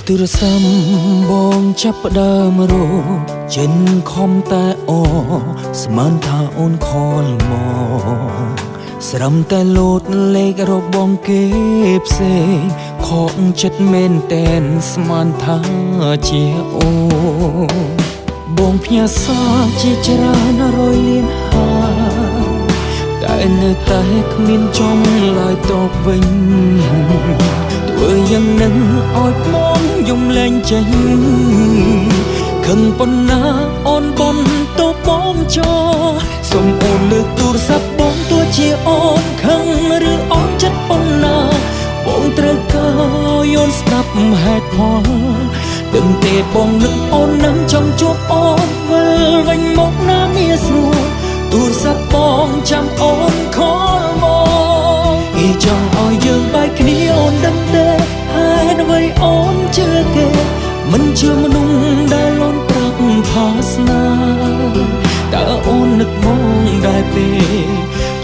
ទូរស័ព្ទបងចាប់ផ្ដើមរោចេញខំតែអស្មានថាអូនខលមកស្រំតែលោតលេខរបងគេផ្សេងខកចិត្តមែនតែនស្មានថាជាអូបងផ្ញើសារជាច្រើនរយលានហើយតែនៅតែគ្មានចំឡើយតបវិញធ្វើយ៉ាងនឹងឲ្យបងយំលែងចេញខឹងប៉ុណ្ណាអូនបនទៅបងចោសុំអូនលើកទូរស័ព្ទបងទោះជាអូនខឹងឬអូនចិត្តប៉ុណ្ណាបងត្រូវការយល់ស្ដាប់ហេតុផលដឹងទេបងនឹកអូននឹងចង់ជួបអូនវិលវិញមកណាមានស្រួលទូរស័ព្ទបងចាំអូនខលមកគេចង់ឲ្យយើងបែកគ្នាអូនដឹងទេហេតុអ្វីអូនជឿគេមិនជឿមនុស្សដែលអូនប្រាប់ថាស្នេហ៍តើអូននឹកមកដែរទេ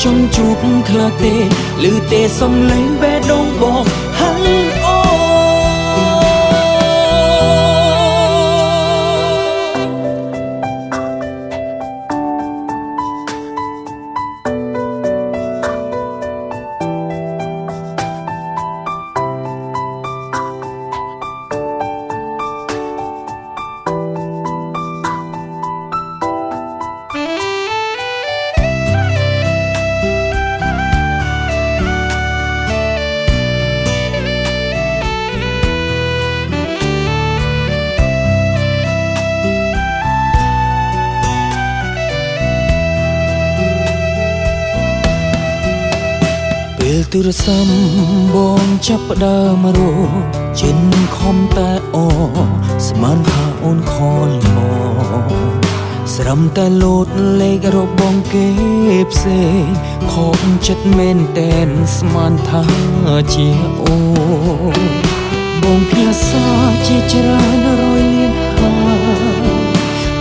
ចង់ជួបខ្លះទេឮទេសំឡេងបេះដូងបងហើយអូពេលទូរស័ព្ទបងចាប់ផ្ដើមរោចេញខំតែអស្មានថាអូនខលមកស្រំតែលោតលេខរបងគេផ្សេងខកចិត្តមែនតែនស្មានថាជាអូបងផ្ញើសារជាច្រើនរយលានហើយ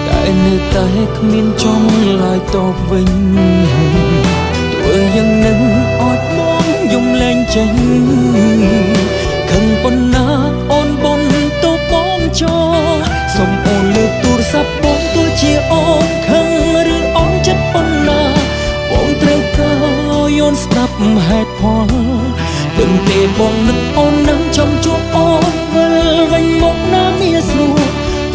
តែនៅតែគ្មានចំឡើយតបវិញធ្វើយ៉ាងនឹងឲ្យបងយំលែងចេញខឹងប៉ុណ្ណាអូនបនទៅបងចោសុំអូនលើកទូរស័ព្ទបងទោះជាអូនខឹងឬអូនចិត្តប៉ុណ្ណាបងត្រូវការយល់ស្ដាប់ហេតុផលដឹងទេបងនឹកអូននឹងចង់ជួបអូនវិលវិញមកណាមានស្រួល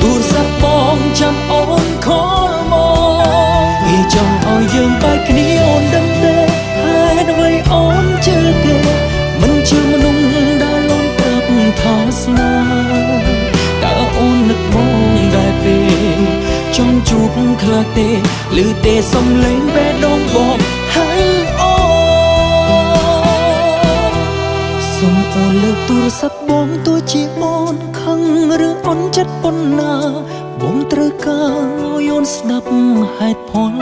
ទូរស័ព្ទបងចាំអូនខលមកគេចង់ឲ្យយើងបែកគ្នាអូនដឹងទេហេតុអ្វីអូនជឿគេមិនជឿមនុស្សដែលអូនប្រាប់ថាស្នេហ៍តើអូននឹកមកដែរទេចង់ជួបខ្លះទេឮទេសំឡេងបេះដូងបងហើយអូសុំអូនលើកទូរស័ព្ទបងទោះជាអូនខឹងឬអូនចិត្តប៉ុណ្ណាបងត្រូវការយល់ស្ដាប់ហេតុផល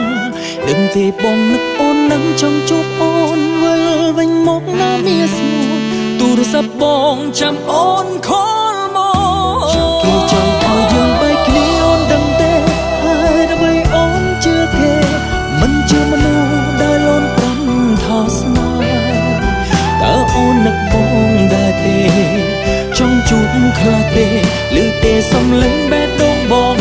ដឹងទេបងនឹកអូននឹងចង់ជួបអូនវិលវិញមកណាមានស្រួលទូរស័ព្ទបងចាំអូនខលមកគេចង់ឲ្យយើងបែកគ្នាអូនដឹងទេហេតុអ្វីអូនជឿគេមិនជឿមនុស្សដែលអូនប្រាប់ថាស្នេហ៍តើអូននឹកបងដែរទេចង់ជួបខ្លះទេឮទេសំឡេងបេះដូងបង